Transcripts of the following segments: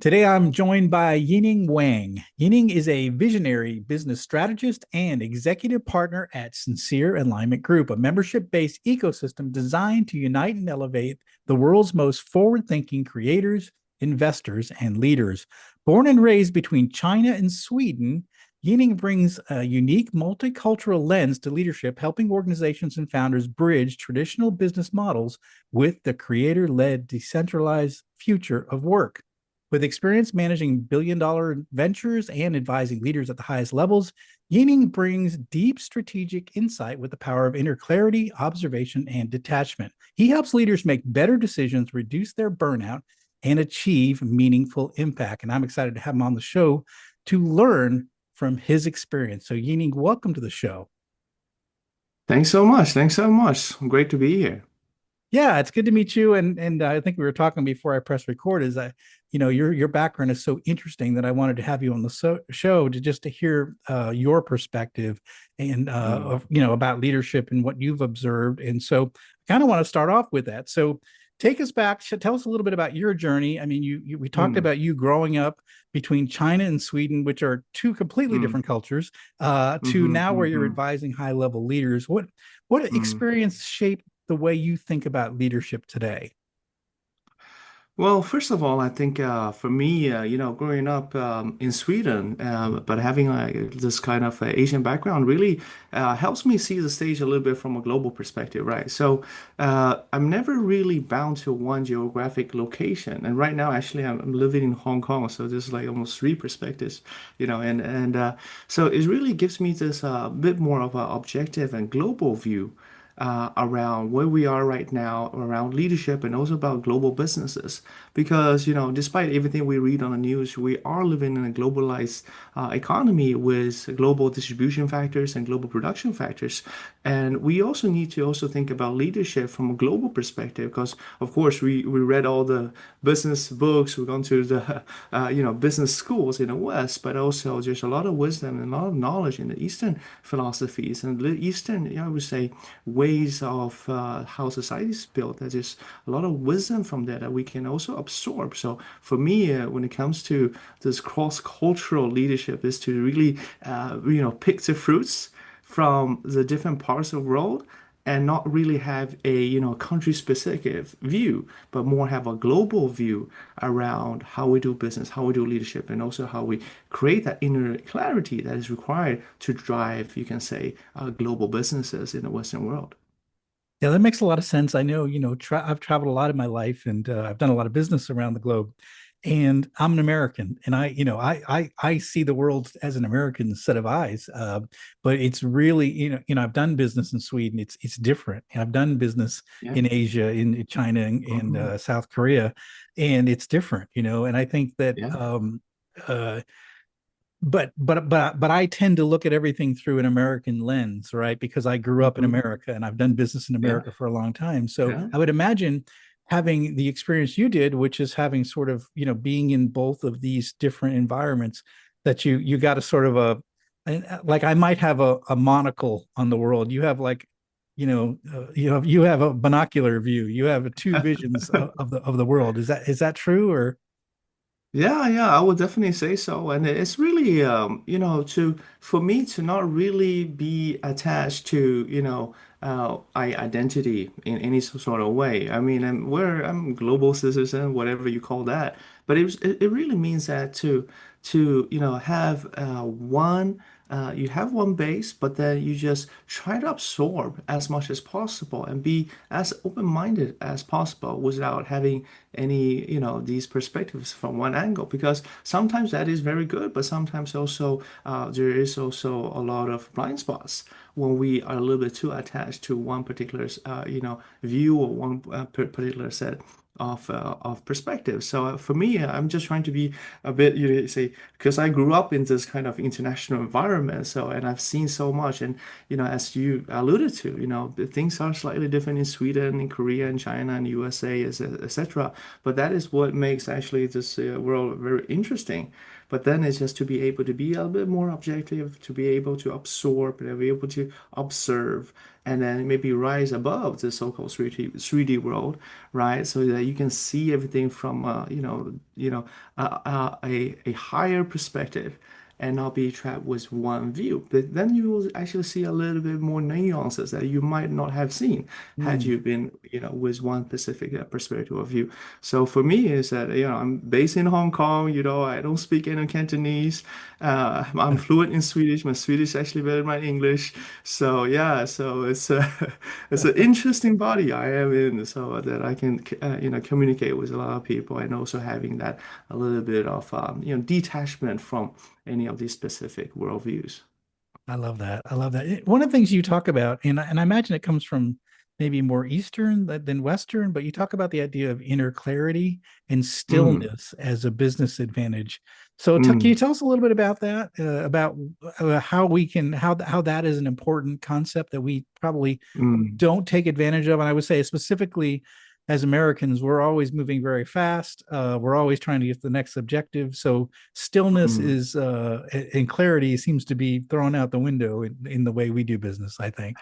Today, I'm joined by Yining Wang. Yining is a visionary business strategist and executive partner at Sincere Alignment Group, a membership based ecosystem designed to unite and elevate the world's most forward thinking creators, investors, and leaders. Born and raised between China and Sweden, Yining brings a unique multicultural lens to leadership, helping organizations and founders bridge traditional business models with the creator led, decentralized future of work. With experience managing billion-dollar ventures and advising leaders at the highest levels, Yining brings deep strategic insight with the power of inner clarity, observation, and detachment. He helps leaders make better decisions, reduce their burnout, and achieve meaningful impact. And I'm excited to have him on the show to learn from his experience. So, Yining, welcome to the show. Thanks so much. Thanks so much. Great to be here. Yeah, it's good to meet you. And I think we were talking before I press record. Is that your background is so interesting that I wanted to have you on the show to just to hear your perspective and Mm, about leadership and what you've observed. And so, I kind of want to start off with that. So, take us back. Tell us a little bit about your journey. I mean, we talked mm, about you growing up between China and Sweden, which are two completely mm, different cultures, to mhm, now where you're mhm, advising high level leaders. What mm. experience shaped the way you think about leadership today? Well, first of all, I think for me, growing up in Sweden, but having this kind of Asian background really helps me see the stage a little bit from a global perspective, right? So I'm never really bound to one geographic location. And right now, actually, I'm living in Hong Kong, so there's like almost three perspectives, and so it really gives me this bit more of an objective and global view around where we are right now, around leadership, and also about global businesses. Because, despite everything we read on the news, we are living in a globalized economy with global distribution factors and global production factors. And we also need to also think about leadership from a global perspective, because, of course, we read all the business books, we've gone to the, business schools in the West, but also there's a lot of wisdom and a lot of knowledge in the Eastern philosophies and the Eastern, I would say, ways of how society is built. There's just a lot of wisdom from that we can also absorb. So for me, when it comes to this cross-cultural leadership, is to really, pick the fruits from the different parts of the world and not really have a country specific view, but more have a global view around how we do business, how we do leadership, and also how we create that inner clarity that is required to drive, you can say, global businesses in the Western world. Yeah, that makes a lot of sense. I know, I've traveled a lot in my life and I've done a lot of business around the globe. And I'm an American, and I see the world as an American set of eyes. But it's really, I've done business in Sweden. It's different. And I've done business Yeah. in Asia, in China, and Mhm. South Korea, and it's different. And I think that Yeah. uh, but I tend to look at everything through an American lens, right? Because I grew up in Mhm. America and I've done business in Yeah. America for a long time. So Yeah. I would imagine having the experience you did, which is having sort of, being in both of these different environments, that you got a sort of like I might have a monocle on the world. You have like, you have a binocular view. You have two visions of the world. Is that true or? Yeah, yeah, I would definitely say so. And it's really, to for me to not really be attached to, identity in any sort of way. I mean, I'm global citizen, whatever you call that. But it really means that to have you have one base, but then you just try to absorb as much as possible and be as open-minded as possible without having any, these perspectives from one angle. Because sometimes that is very good, but sometimes also there is also a lot of blind spots when we are a little bit too attached to one particular, view or one particular set of perspectives. So for me, I'm just trying to be a bit, say, because I grew up in this kind of international environment. So, and I've seen so much. And, as you alluded to, things are slightly different in Sweden, in Korea, in China, and USA, etc. But that is what makes actually this world very interesting. But then it's just to be able to be a little bit more objective, to be able to absorb, to be able to observe, and then maybe rise above the so-called 3D world, right? So that you can see everything from a higher perspective and not be trapped with one view. But then you will actually see a little bit more nuances that you might not have seen had Mm. you been, with one specific perspective of view. So for me, is that I'm based in Hong Kong. I don't speak any Cantonese. I'm fluent in Swedish. My Swedish is actually better than my English. So yeah, so it's it's an interesting body I am in, so that I can communicate with a lot of people, and also having that a little bit of detachment from any of these specific worldviews. I love that. I love that. One of the things you talk about, and I imagine it comes from maybe more Eastern than Western, but you talk about the idea of inner clarity and Mm, stillness as a business advantage. So, can you mm, tell us a little bit about that? About how we can how that is an important concept that we probably mm, don't take advantage of. And I would say specifically as Americans, we're always moving very fast. We're always trying to get to the next objective. So stillness mm. is and clarity seems to be thrown out the window in the way we do business, I think.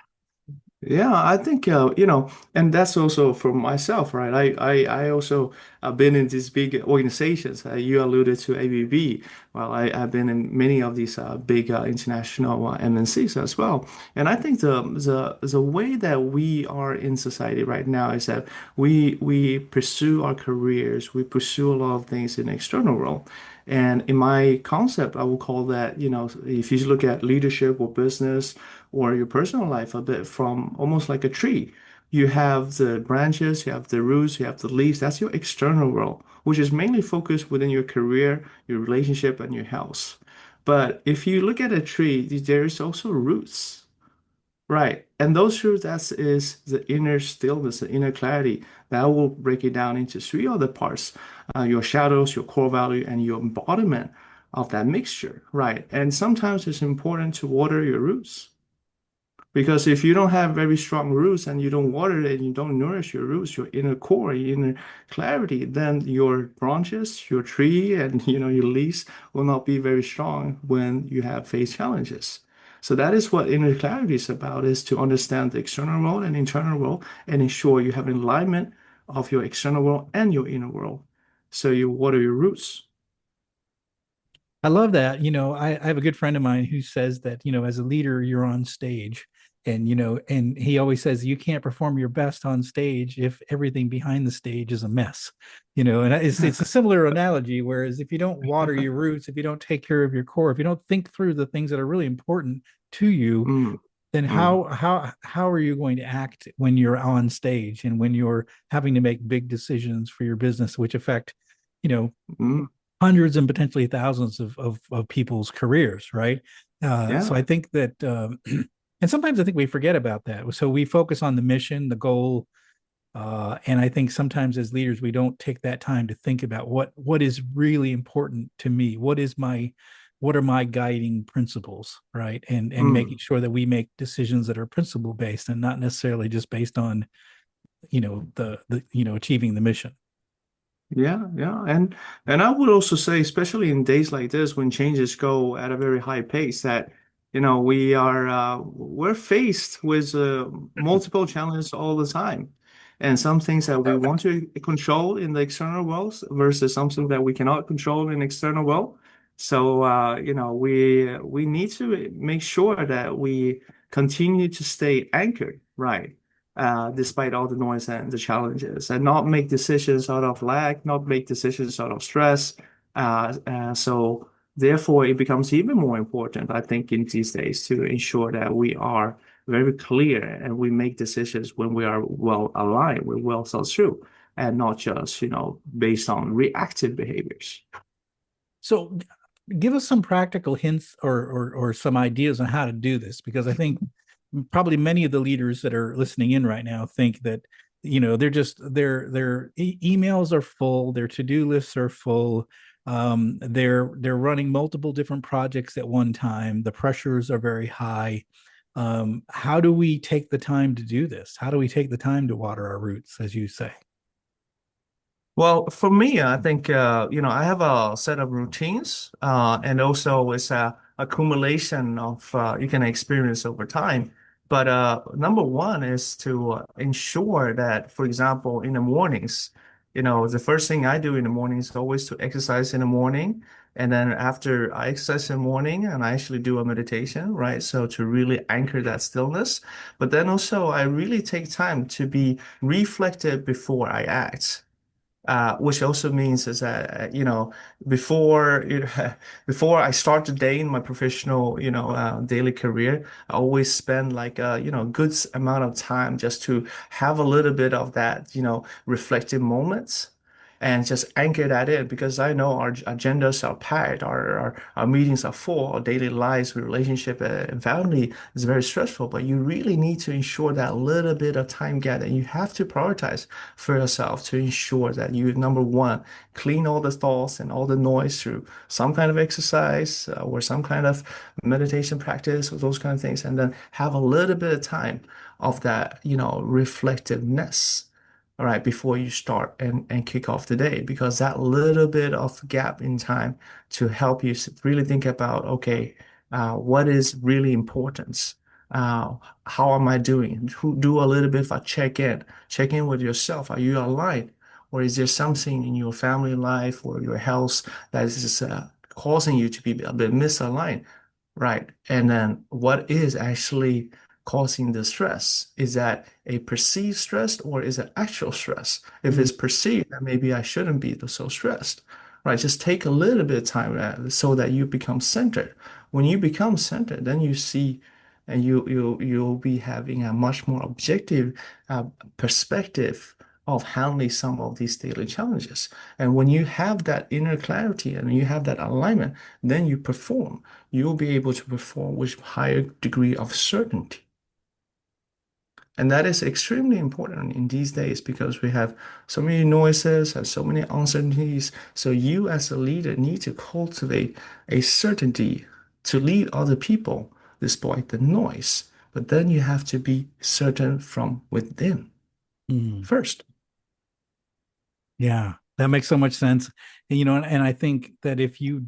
Yeah, I think and that's also for myself, right? I also been in these big organizations. You alluded to ABB. Well, I've been in many of these big international MNCs as well. And I think the way that we are in society right now is that we pursue our careers, we pursue a lot of things in the external world. And in my concept, I will call that, if you look at leadership or business or your personal life a bit from almost like a tree. You have the branches, you have the roots, you have the leaves. That's your external world, which is mainly focused within your career, your relationship, and your health. But if you look at a tree, there is also roots, right? And those roots, that is the inner stillness, the inner clarity. That will break it down into three other parts: your shadows, your core value, and your embodiment of that mixture, right? And sometimes it's important to water your roots. Because if you don't have very strong roots and you don't water it and you don't nourish your roots, your inner core, your inner clarity, then your branches, your tree, and your leaves will not be very strong when you have face challenges. So that is what inner clarity is about, is to understand the external world and internal world and ensure you have alignment of your external world and your inner world. So you water your roots. I love that. I have a good friend of mine who says that, as a leader, you're on stage. And he always says you can't perform your best on stage if everything behind the stage is a mess. And it's a similar analogy. Whereas if you don't water your roots, if you don't take care of your core, if you don't think through the things that are really important to you, Mm, then mm, how are you going to act when you're on stage and when you're having to make big decisions for your business, which affect, you know, mm. hundreds and potentially thousands of people's careers, right? So I Yeah. think that, and sometimes I think we forget about that. So we focus on the mission, the goal, and I think sometimes as leaders we don't take that time to think about what is really important to me. What are my guiding principles, right? And making Mm. sure that we make decisions that are principle based and not necessarily just based on the achieving the mission. Yeah, yeah. And I would also say, especially in days like this when changes go at a very high pace, that we're faced with multiple challenges all the time. And some things that we want to control in the external world versus something that we cannot control in external world. So we need to make sure that we continue to stay anchored, right? Despite all the noise and the challenges, and not make decisions out of lack, not make decisions out of stress. So therefore, it becomes even more important, I think, in these days to ensure that we are very clear and we make decisions when we are well aligned, we're well thought through, and not just, based on reactive behaviors. So give us some practical hints or some ideas on how to do this, because I think probably many of the leaders that are listening in right now think that they're just their emails are full, their to-do lists are full, they're running multiple different projects at one time, the pressures are very high. How do we take the time to do this? How do we take the time to water our roots, as you say? Well, for me, I think I have a set of routines, and also it's a accumulation of you can experience over time. But number one is to ensure that, for example, in the mornings, the first thing I do in the morning is always to exercise in the morning, and then after I exercise in the morning, and I actually do a meditation, right? So to really anchor that stillness. But then also, I really take time to be reflective before I act, which also means is that before before I start the day in my professional daily career, I always spend like good amount of time just to have a little bit of that reflective moments. And just anchor that in because I know our agendas are packed, our meetings are full, our daily lives, relationship, and family is very stressful. But you really need to ensure that little bit of time gap that you have to prioritize for yourself to ensure that you, number one, clean all the thoughts and all the noise through some kind of exercise or some kind of meditation practice or those kind of things, and then have a little bit of time of that, reflectiveness. All right, before you start and kick off the day, because that little bit of gap in time to help you really think about, okay, what is really important? Uh, how am I doing? Do a little bit of a check in with yourself. Are you aligned? Or is there something in your family life or your health that is just, causing you to be a bit misaligned? Right. And then what is actually causing the stress? Is that a perceived stress or is it actual stress? If Mm, it's perceived, then maybe I shouldn't be so stressed. Right. Just take a little bit of time so that you become centered. When you become centered, then you see and you'll be having a much more objective uh, perspective of handling some of these daily challenges. And when you have that inner clarity and you have that alignment, then you perform. You'll be able to perform with higher degree of certainty. And that is extremely important in these days because we have so many noises and so many uncertainties. So you as a leader need to cultivate a certainty to lead other people despite the noise. But then you have to be certain from within mm. first. Yeah, that makes so much sense. And I think that if you're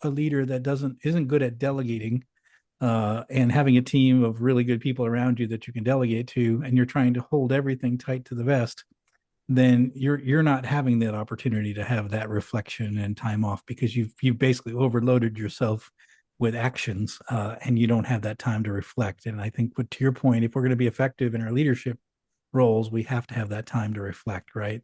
a leader that isn't good at delegating, and having a team of really good people around you that you can delegate to, and you're trying to hold everything tight to the vest, then you're not having that opportunity to have that reflection and time off because you've basically overloaded yourself with actions, and you don't have that time to reflect. And I think, but to your point, if we're going to be effective in our leadership roles, we have to have that time to reflect, right?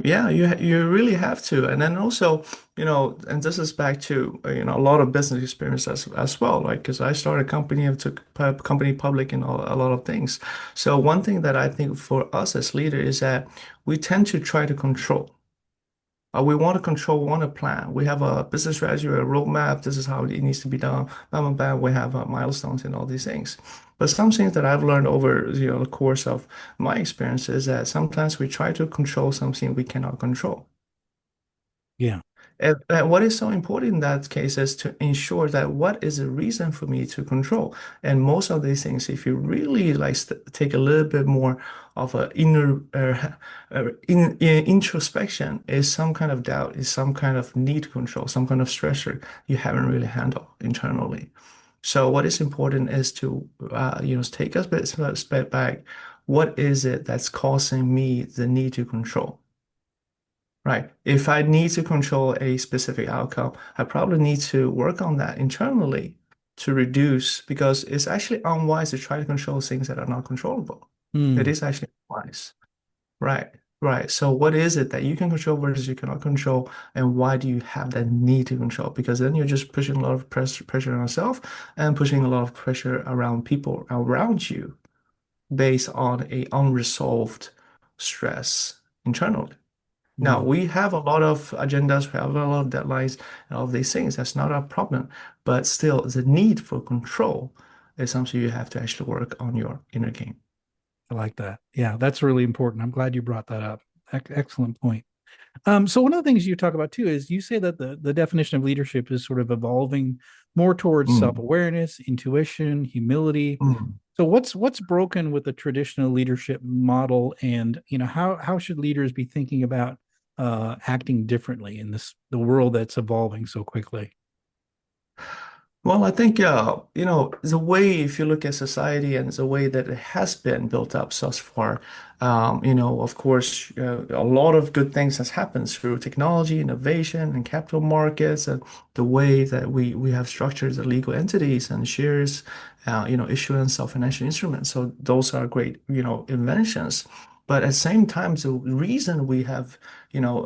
Yeah, you really have to. And then also, and this is back to, a lot of business experience as well, right? Because I started a company, I took company public and a lot of things. So one thing that I think for us as leaders is that we tend to try to control. We want to control, we want to plan. We have a business strategy, a roadmap. This is how it needs to be done. Blah, blah, blah. We have milestones and all these things. But some things that I've learned over, the course of my experience is that sometimes we try to control something we cannot control. Yeah. And what is so important in that case is to ensure that what is the reason for me to control. And most of these things, if you really like take a little bit more of a inner introspection, is some kind of doubt, is some kind of need to control, some kind of stressor you haven't really handled internally. So what is important is to take a step back. What is it that's causing me the need to control? Right. If I need to control a specific outcome, I probably need to work on that internally to reduce because it's actually unwise to try to control things that are not controllable. It Mm, is actually unwise. Right. Right. So what is it that you can control versus you cannot control, and why do you have that need to control? Because then you're just pushing a lot of pressure on yourself and pushing a lot of pressure around people around you based on a unresolved stress internally. Now, mm. we have a lot of agendas, we have a lot of deadlines and all of these things. That's not a problem. But still, the need for control is something you have to actually work on your inner game. I like that. Yeah, that's really important. I'm glad you brought that up. Excellent point. So one of the things you talk about too is you say that the definition of leadership is sort of evolving more towards Mm, self-awareness, intuition, humility. mm. So what's broken with the traditional leadership model, and how should leaders be thinking about acting differently in the world that's evolving so quickly? Well, I think, the way, if you look at society and the way that it has been built up thus far, of course, a lot of good things has happened through technology, innovation, and capital markets, and the way that we have structured the legal entities and shares, issuance of financial instruments. So those are great, inventions. But at the same time, the reason we have,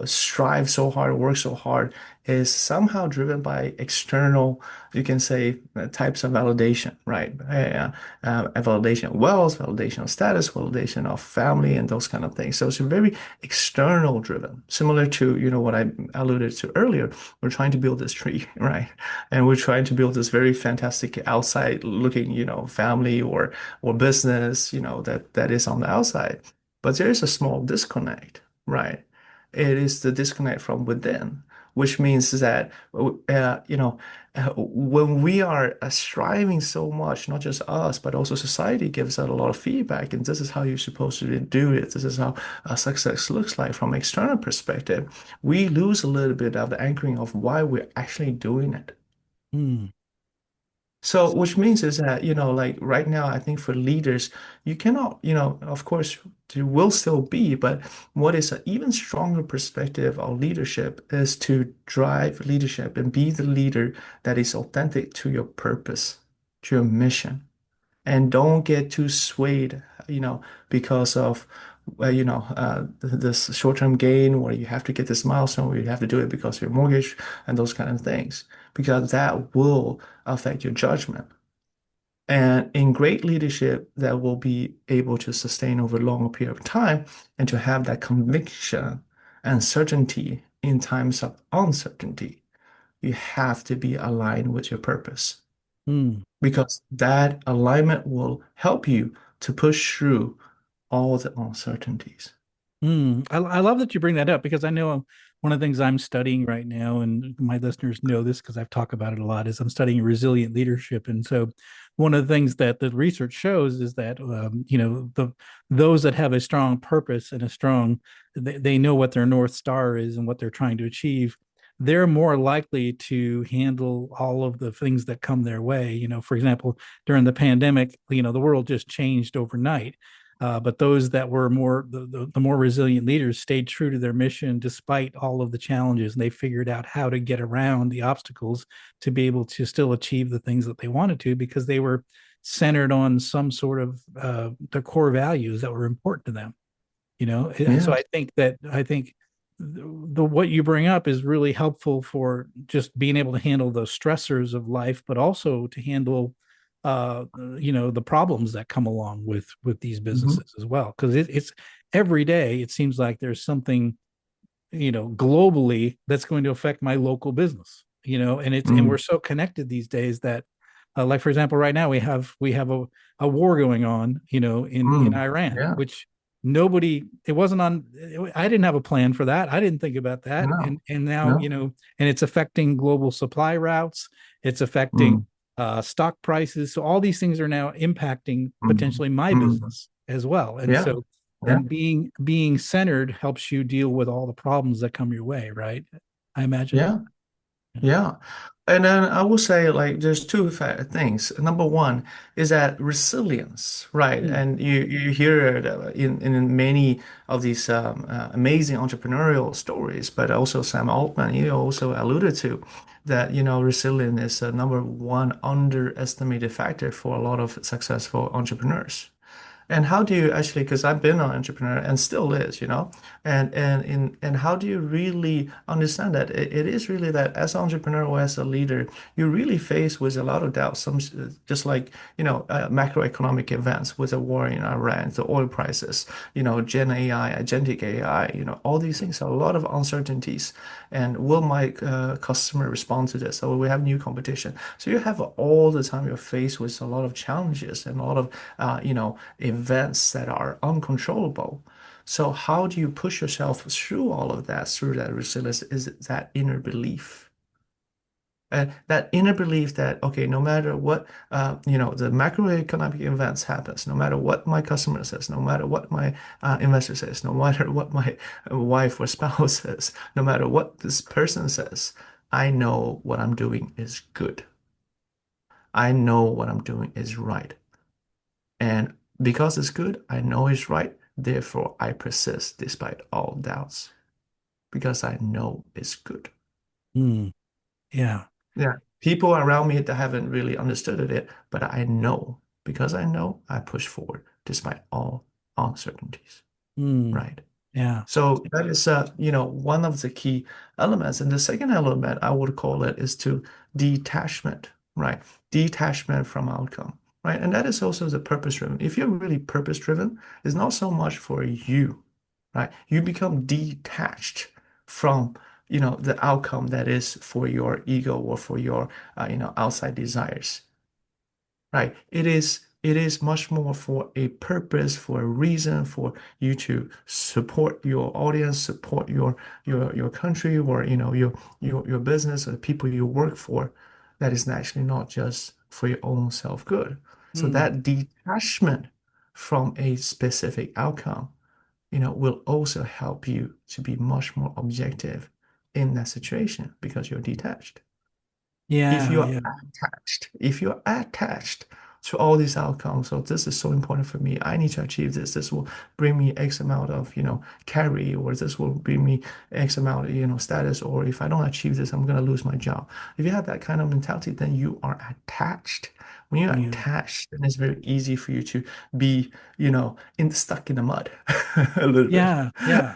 strive so hard, work so hard, is somehow driven by external, you can say, types of validation, right? Validation of wealth, validation of status, validation of family, and those kind of things. So it's very external driven, similar to, what I alluded to earlier. We're trying to build this tree, right? And we're trying to build this very fantastic outside looking, family or business, that is on the outside. But there is a small disconnect, right? It is the disconnect from within, which means that, when we are striving so much, not just us, but also society gives out a lot of feedback, and this is how you're supposed to do it. This is how success looks like from external perspective. We lose a little bit of the anchoring of why we're actually doing it. Hmm. So, which means is that, like right now, I think for leaders, you cannot, of course, there will still be, but what is an even stronger perspective of leadership is to drive leadership and be the leader that is authentic to your purpose, to your mission, and don't get too swayed, because of, this short-term gain where you have to get this milestone, where you have to do it because of your mortgage and those kind of things, because that will affect your judgment. And in great leadership, that will be able to sustain over a longer period of time and to have that conviction and certainty in times of uncertainty. You have to be aligned with your purpose Hmm. because that alignment will help you to push through all the uncertainties. I love that you bring that up because I know one of the things I'm studying right now, and my listeners know this because I've talked about it a lot, is I'm studying resilient leadership. And so, one of the things that the research shows is that those that have a strong purpose and they know what their north star is and what they're trying to achieve. They're more likely to handle all of the things that come their way. For example, during the pandemic, the world just changed overnight, but those that were the more resilient leaders stayed true to their mission despite all of the challenges, and they figured out how to get around the obstacles to be able to still achieve the things that they wanted to because they were centered on some sort of the core values that were important to them. So Yes. I think the what you bring up is really helpful for just being able to handle the stressors of life, but also to handle the problems that come along with these Mhm. businesses as well, because it's every day it seems like there's something globally that's going to affect my local business, and we're Mm. so connected these days that like for example right now we have a war going on in Mm. Iran, Yeah. which nobody it wasn't on I didn't have a plan for that. I didn't think about that, No. and now No. and it's affecting global supply routes. It's affecting Mm. stock prices. So all these things are now impacting Mm. potentially my Mm. business as well. And Yeah. so, Yeah. and being centered helps you deal with all the problems that come your way, right? I imagine. Yeah. Yeah. And then I will say, like, there's two things. Number one is that resilience, right? Mm, And you hear it in many of these amazing entrepreneurial stories, but also Sam Altman, you also alluded to that, resilience is a number one underestimated factor for a lot of successful entrepreneurs. And how do you actually, because I've been an entrepreneur and still is, and how do you really understand that it is really that as an entrepreneur or as a leader, you're really faced with a lot of doubts. Some just like macroeconomic events with the war in Iran, the oil prices, Gen AI, agentic AI, all these things are a lot of uncertainties. And will my customer respond to this? Or we have new competition. So you have all the time you're faced with a lot of challenges and a lot of events that are uncontrollable. So how do you push yourself through all of that, through that resilience, is that inner belief. And that inner belief that, okay, no matter what, the macroeconomic events happens, no matter what my customer says, no matter what my investor says, no matter what my wife or spouse says, no matter what this person says, I know what I'm doing is good. I know what I'm doing is right. And because it's good, I know it's right. Therefore, I persist despite all doubts because I know it's good. Mm, yeah. Yeah. People around me that haven't really understood it, but I know because I know I push forward despite all uncertainties. Mm, Right. yeah. So that is, one of the key elements. And the second element I would call it is to detachment, right? Detachment from outcome, right? And that is also the purpose driven. If you're really purpose driven, it's not so much for you, right? You become detached from, the outcome that is for your ego or for your, outside desires. Right. It is much more for a purpose, for a reason for you to support your audience, support your country or your business or the people you work for. That is actually not just for your own self-good. So Mm, that detachment from a specific outcome, will also help you to be much more objective in that situation because you're detached. If yeah. you are Yeah. attached to all these outcomes, so this is so important for me. I need to achieve this. This will bring me X amount of, carry, or this will bring me X amount of, status, or if I don't achieve this, I'm gonna lose my job. If you have that kind of mentality, then you are attached. When you're Yeah. attached, then it's very easy for you to be, stuck in the mud a little bit. Yeah. Yeah.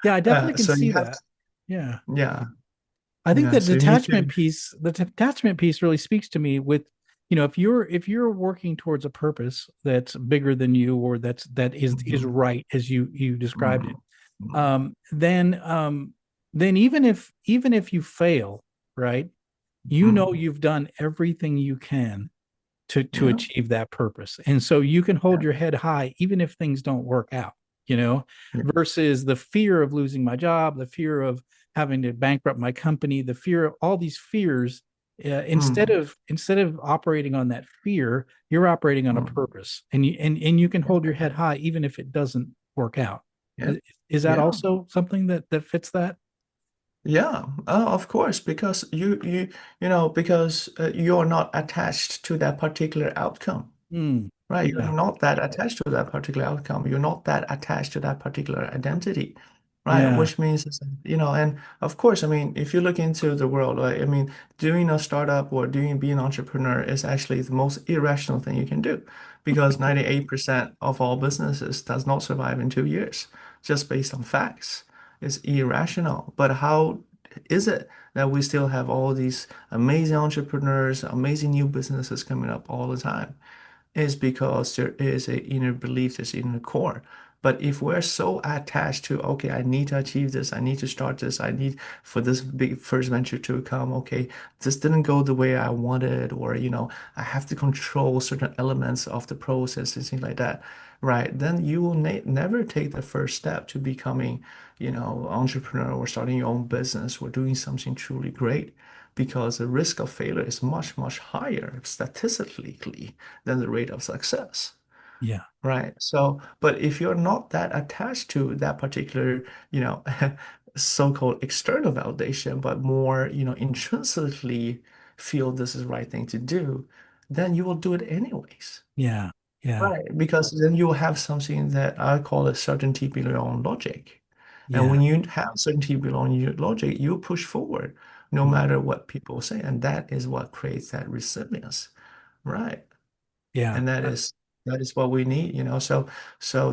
Yeah. I definitely can So you see have that. to, Yeah. yeah, I think yeah. that So you need to, the detachment piece really speaks to me with, if you're working towards a purpose that's bigger than you or that is Mhm, right as you described it, mhm, mhm. um, then even if you fail, right, Mhm. you've done everything you can to Yeah. achieve that purpose. And so you can hold Yeah. your head high even if things don't work out, you know, Yeah. versus the fear of losing my job, the fear of having to bankrupt my company, the fear of all these fears. Mm, Instead of operating on that fear, you're operating on a mm. purpose, and you can Yeah. hold your head high even if it doesn't work out. Yeah. Is that Yeah. also something that fits that? Yeah. Of course, because because you're not attached to that particular outcome. Mm, Right. You're yeah, not that attached to that particular outcome. You're not that attached to that particular identity. Right. yeah, Which means, and of course, I mean, if you look into the world, right, I mean, doing a startup or being an entrepreneur is actually the most irrational thing you can do because 98% of all businesses does not survive in 2 years, just based on facts. It's irrational. But how is it that we still have all these amazing entrepreneurs, amazing new businesses coming up all the time? Is because there is a inner belief that's in the core. But if we're so attached to, okay, I need to achieve this, I need to start this, I need for this big first venture to come, okay, this didn't go the way I wanted, or, I have to control certain elements of the process and things like that, right? Then you will never take the first step to becoming, entrepreneur or starting your own business or doing something truly great because the risk of failure is much, much higher statistically than the rate of success. yeah, Right. So, but if you're not that attached to that particular, so-called external validation, but more, intrinsically feel this is the right thing to do, then you will do it anyways. yeah, yeah, Right. Because then you will have something that I call a certainty below your own logic. And yeah, when you have certainty below your logic, you push forward no mm, matter what people say. And that is what creates that resilience. Right. yeah, And that is what we need, so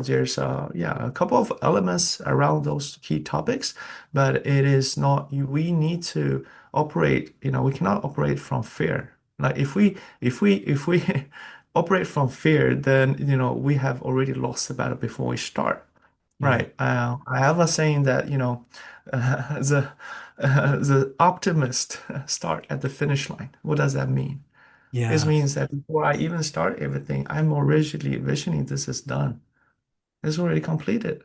there's a couple of elements around those key topics, but it is not we need to operate, we cannot operate from fear. Like if we operate from fear, then we have already lost the battle before we start. yeah, Right. I have a saying that, the optimist start at the finish line. What does that mean? This yeah, means that before I even start everything, I'm already envisioning this is done. It's already completed,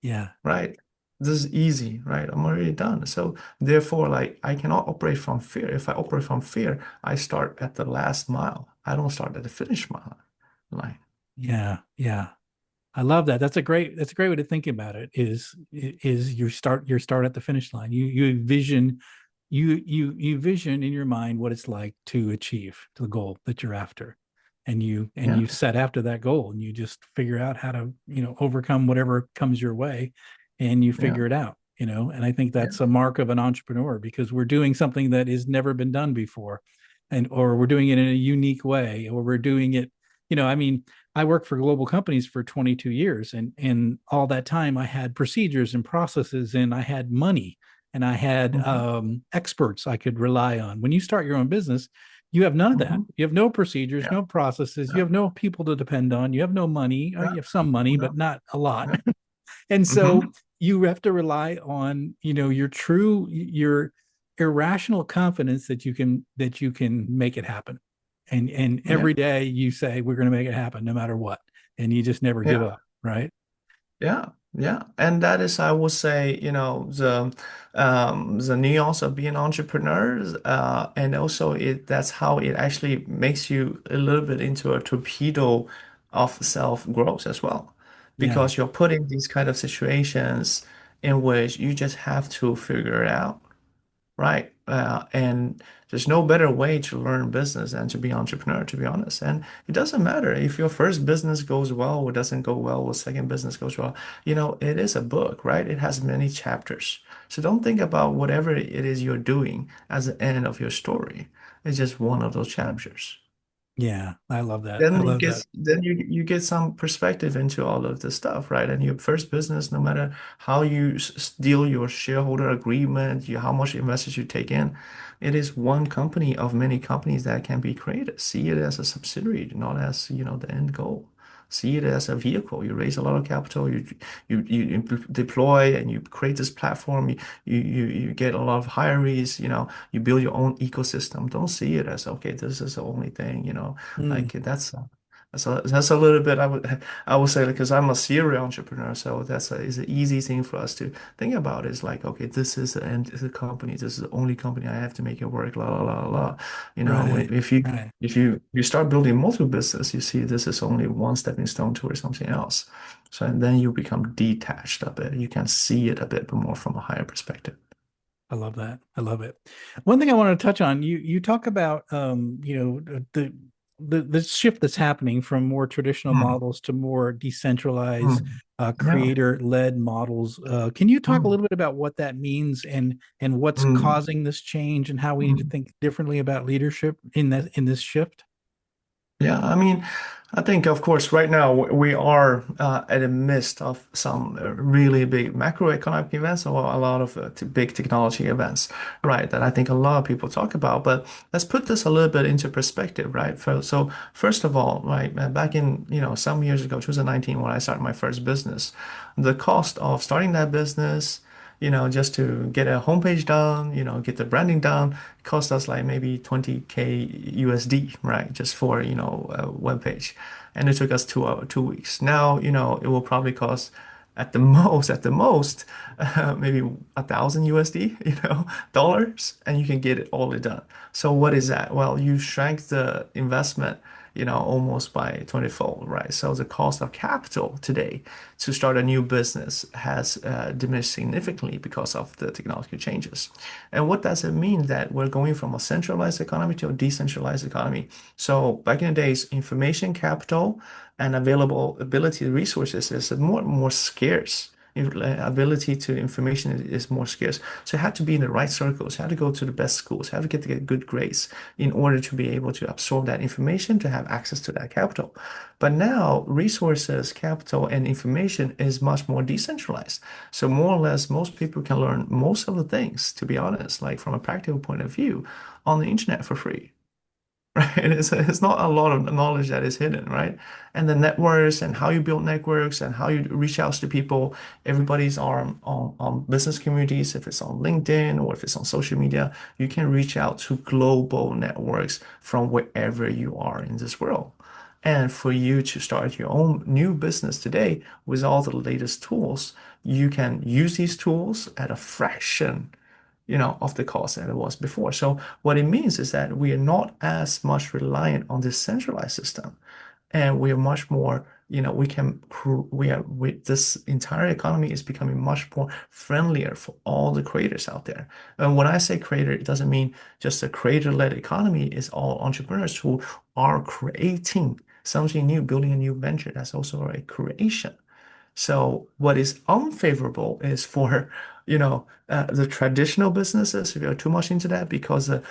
yeah. right? this is easy, right? I'm already done. So therefore, like I cannot operate from fear. If I operate from fear, I start at the last mile. I don't start at the finish mile line. Yeah, yeah. I love that. That's a great way to think about it. Is you start at the finish line. You vision in your mind what it's like to achieve the goal that you're after, and Yeah, you set after that goal, and you just figure out how to overcome whatever comes your way, and you yeah, figure it out. And I think yeah. that's a mark of an entrepreneur because we're doing something that has never been done before, and or we're doing it in a unique way, or we're doing it. I mean, I worked for global companies for 22 years, and all that time I had procedures and processes, and I had money, and I had Hmm. experts I could rely on. When you start your own business, you have none of that. Hmm. You have no procedures, Yeah, no processes. You yeah, have no people to depend on. You have no money. yeah, You have some money, yeah, but not a lot. yeah. And Hmm. so you have to rely on your irrational confidence that you can make it happen. And Yeah, every day you say we're going to make it happen no matter what, and you just never give yeah. up, right? Yeah, yeah, and that is, I would say, the nuance of being entrepreneurs, and also it that's how it actually makes you a little bit into a torpedo of self-growth as well, Yeah, because you're put in these kind of situations in which you just have to figure it out. Right. And there's no better way to learn business than to be entrepreneur, to be honest. And it doesn't matter if your first business goes well or doesn't go well, or second business goes well. It is a book, right? It has many chapters. So don't think about whatever it is you're doing as the end of your story. It's just one of those chapters. yeah, I love that. I Then love that. you get some perspective into all of this stuff, right? And your first business, no matter how you deal your shareholder agreement, how much investors you take in, it is one company of many companies that can be created. See it as a subsidiary, not as, the end goal. See it as a vehicle. You raise a lot of capital, you deploy and you create this platform. You get a lot of hires. You build your own ecosystem. Don't see it as okay, this is the only thing. Mm, Like that's a little bit I would say because I'm a serial entrepreneur, so is an easy thing for us to think about. Is like okay, this is the end, the company. This is the only company I have to make it work. La la la la. right, If you right. if you you start building multiple business, you see this is only one stepping stone towards something else. So and then you become detached a bit. You can see it a bit more from a higher perspective. I love that. I love it. One thing I want to touch on, you talk about the shift that's happening from more traditional Mm, models to more decentralized mm, yeah. creator-led models. Can you talk a Mm, little bit about what that means and what's mm, causing this change and how we need to mm. think differently about leadership in this shift? Yeah, I mean, I think, of course, right now we are at the midst of some really big macroeconomic events or a lot of big technology events, right? That I think a lot of people talk about. But let's put this a little bit into perspective, right? So first of all, right, back in, some years ago, 2019, when I started my first business, the cost of starting that business, just to get a homepage done, get the branding done, cost us like maybe 20K USD, right? Just for, a web page. And it took us 2 weeks. Now, it will probably cost at the most, maybe 1,000 USD, dollars, and you can get it all done. So what is that? Well, you shrank the investment, almost by 20-fold, right? So the cost of capital today to start a new business has diminished significantly because of the technology changes. And what does it mean that we're going from a centralized economy to a decentralized economy? So back in the days, information capital and available ability resources is more scarce. Ability to information is more scarce. So you have to be in the right circles, you have to go to the best schools, you have to get good grades in order to be able to absorb that information, to have access to that capital. But now resources, capital, and information is much more decentralized. So more or less, most people can learn most of the things, to be honest, like from a practical point of view, on the internet for free. Right? It's not a lot of knowledge that is hidden, right? And the networks and how you build networks and how you reach out to people, everybody's on business communities, if it's on LinkedIn or if it's on social media, you can reach out to global networks from wherever you are in this world. And for you to start your own new business today with all the latest tools, you can use these tools at a fraction, of the cost that it was before. So what it means is that we are not as much reliant on this centralized system, and we are much more, we can this entire economy is becoming much more friendlier for all the creators out there. And when I say creator, it doesn't mean just a creator-led economy. Is all entrepreneurs who are creating something new, building a new venture. That's also a creation. So what is unfavorable is for, the traditional businesses, if you're too much into that, because the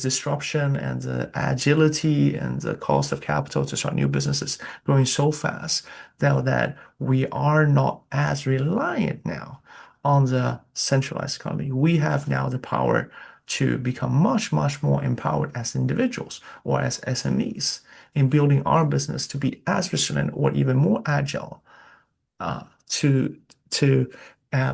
disruption and the agility and the cost of capital to start new businesses growing so fast that we are not as reliant now on the centralized economy. We have now the power to become much, much more empowered as individuals or as SMEs in building our business to be as resilient or even more agile, uh, to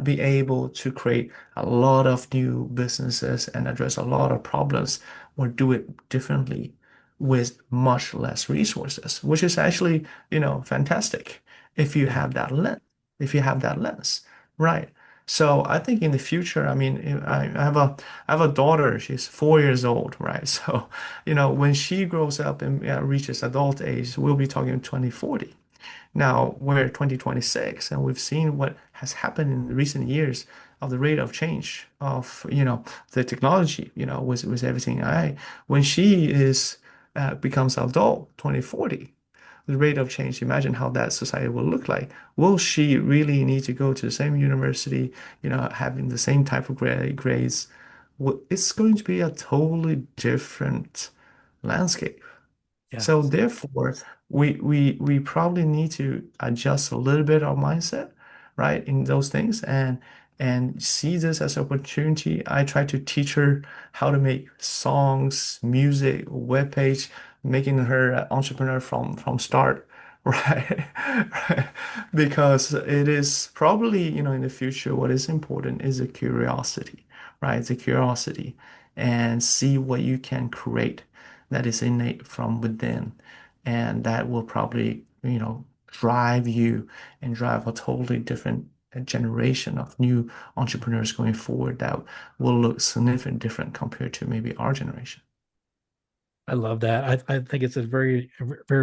be able to create a lot of new businesses and address a lot of problems or do it differently with much less resources, which is actually, fantastic if you Yeah. have that lens, right? So I think in the future, I mean, I have a daughter. She's 4 years old, right? So, when she grows up and reaches adult age, we'll be talking 2040. Now we're 2026, and we've seen what has happened in recent years of the rate of change of, the technology, with everything AI. When she is becomes adult, 2040, the rate of change, imagine how that society will look like. Will she really need to go to the same university, having the same type of grades? Well, it's going to be a totally different landscape. So Yes. therefore, we probably need to adjust a little bit our mindset, right, in those things, and see this as an opportunity. I try to teach her how to make songs, music, web page, making her an entrepreneur from start, right? Right. Because it is probably, in the future, what is important is the curiosity, right? The curiosity and see what you can create that is innate from within. And that will probably, drive you and drive a totally different generation of new entrepreneurs going forward that will look significantly different compared to maybe our generation. I love that. I think it's a very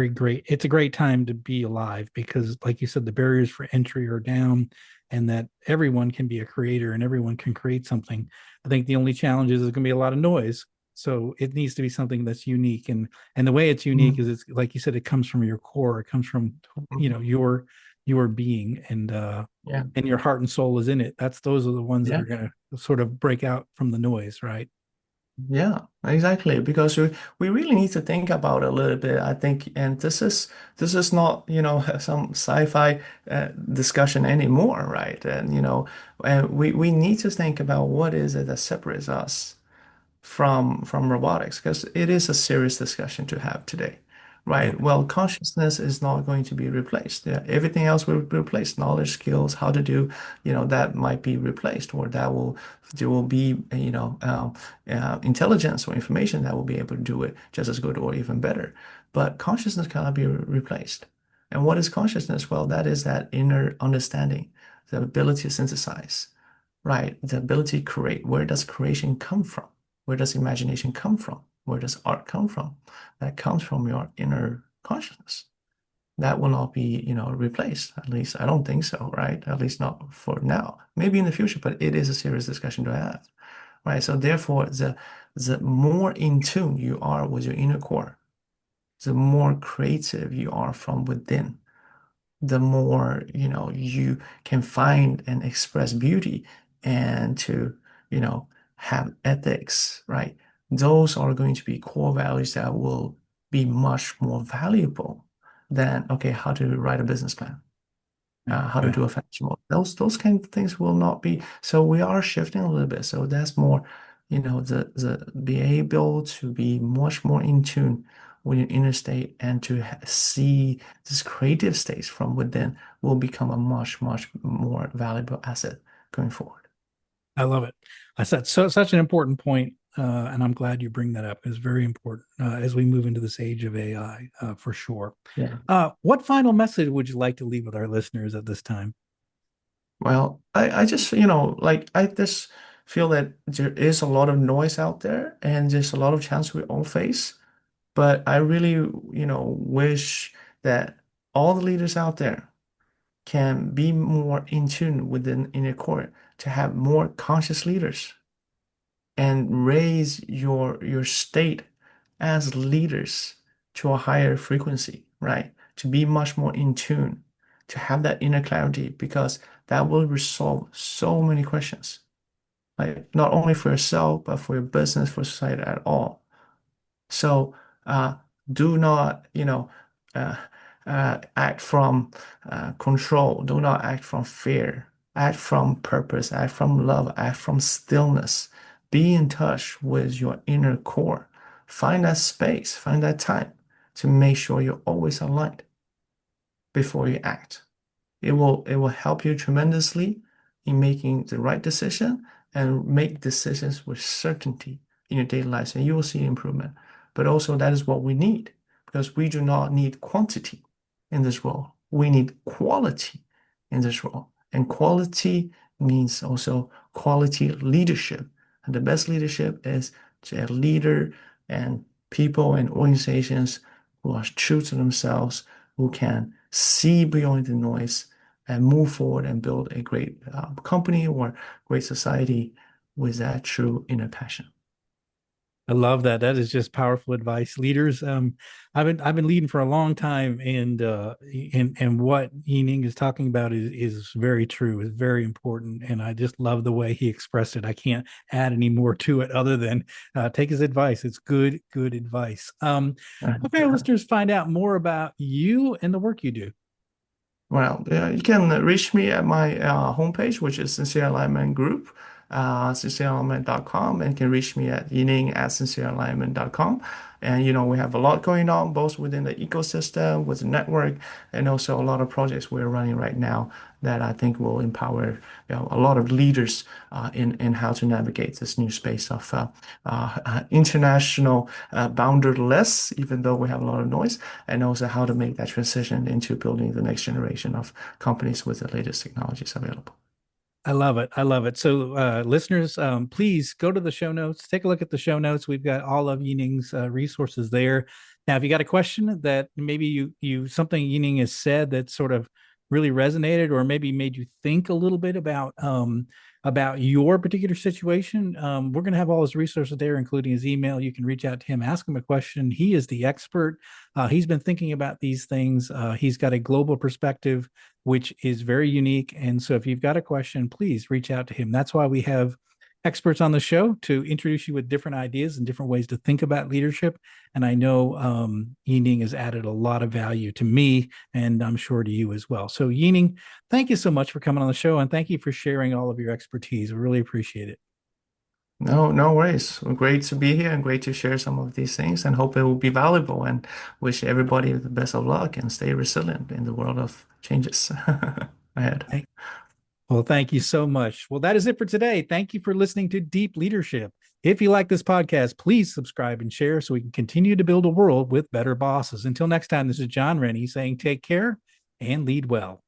great, it's a great time to be alive because, like you said, the barriers for entry are down and that everyone can be a creator and everyone can create something. I think the only challenge is there's going to be a lot of noise. So it needs to be something that's unique. And the way it's unique Mhm. is it's like you said, it comes from your core. It comes from, Mhm. your being Yeah. and your heart and soul is in it. Those are the ones that Yeah. are going to sort of break out from the noise, right? Yeah, exactly. Because we really need to think about it a little bit, I think, and this is not, some sci-fi discussion anymore, right? And we need to think about what is it that separates us from robotics, because it is a serious discussion to have today, Yeah. right? Well, consciousness is not going to be replaced. Yeah, everything else will be replaced. Knowledge, skills, how to do, that might be replaced, or there will be, intelligence or information that will be able to do it just as good or even better. But consciousness cannot be replaced. And what is consciousness? Well, that is that inner understanding, the ability to synthesize, right? The ability to create. Where does creation come from? Where does imagination come from? Where does art come from? That comes from your inner consciousness. That will not be, replaced. At least I don't think so, right? At least not for now. Maybe in the future, but it is a serious discussion to have, right? So therefore, the more in tune you are with your inner core, the more creative you are from within, the more you can find and express beauty and to have ethics, right? Those are going to be core values that will be much more valuable than, okay, how to write a business plan, how to Yeah. do a financial model. Those kind of things will not be. So we are shifting a little bit. So that's more, the be able to be much more in tune with your inner state and to see this creative state from within will become a much, much more valuable asset going forward. I love it. I said so such an important point. and I'm glad you bring that up. It's very important as we move into this age of AI, for sure. Yeah. What final message would you like to leave with our listeners at this time? Well, I just, like I just feel that there is a lot of noise out there and there's a lot of chance we all face. But I really, wish that all the leaders out there can be more in tune with the inner core, to have more conscious leaders and raise your state as leaders to a higher frequency, right? To be much more in tune, to have that inner clarity, because that will resolve so many questions, like not only for yourself, but for your business, for society at all. So uh, do not, uh, act from control. Do not act from fear. Act from purpose. Act from love. Act from stillness. Be in touch with your inner core. Find that space. Find that time to make sure you're always aligned before you act. It will help you tremendously in making the right decision and make decisions with certainty in your daily lives, and you will see improvement. But also that is what we need, because we do not need quantity in this world. We need quality in this world. And quality means also quality leadership. And the best leadership is a leader and people and organizations who are true to themselves, who can see beyond the noise and move forward and build a great company or great society with that true inner passion. I love that. That is just powerful advice. Leaders, I've been leading for a long time, and what Yining is talking about is very true, is very important, and I just love the way he expressed it. I can't add any more to it other than take his advice. It's good advice. How can our listeners find out more about you and the work you do? Well, you can reach me at my homepage, which is Sincere Alignment Group, sincerealignment.com, and you can reach me at yining at sincerealignment.com. And, we have a lot going on, both within the ecosystem, with the network, and also a lot of projects we're running right now that I think will empower, a lot of leaders in how to navigate this new space of international boundaryless, even though we have a lot of noise, and also how to make that transition into building the next generation of companies with the latest technologies available. I love it. I love it. So, listeners, please go to the show notes. Take a look at the show notes. We've got all of Yining's resources there. Now, if you got a question that maybe you something Yining has said that sort of really resonated, or maybe made you think a little bit about your particular situation, we're going to have all his resources there, including his email. You can reach out to him, ask him a question. He is the expert. He's been thinking about these things. He's got a global perspective, which is very unique. And so if you've got a question, please reach out to him. That's why we have experts on the show, to introduce you with different ideas and different ways to think about leadership. And I know Yining has added a lot of value to me, and I'm sure to you as well. So Yining, thank you so much for coming on the show, and thank you for sharing all of your expertise. We really appreciate it. No, no worries. Great to be here and great to share some of these things, and hope it will be valuable, and wish everybody the best of luck and stay resilient in the world of changes ahead. Well, thank you so much. Well, that is it for today. Thank you for listening to Deep Leadership. If you like this podcast, please subscribe and share so we can continue to build a world with better bosses. Until next time, this is John Rennie saying take care and lead well.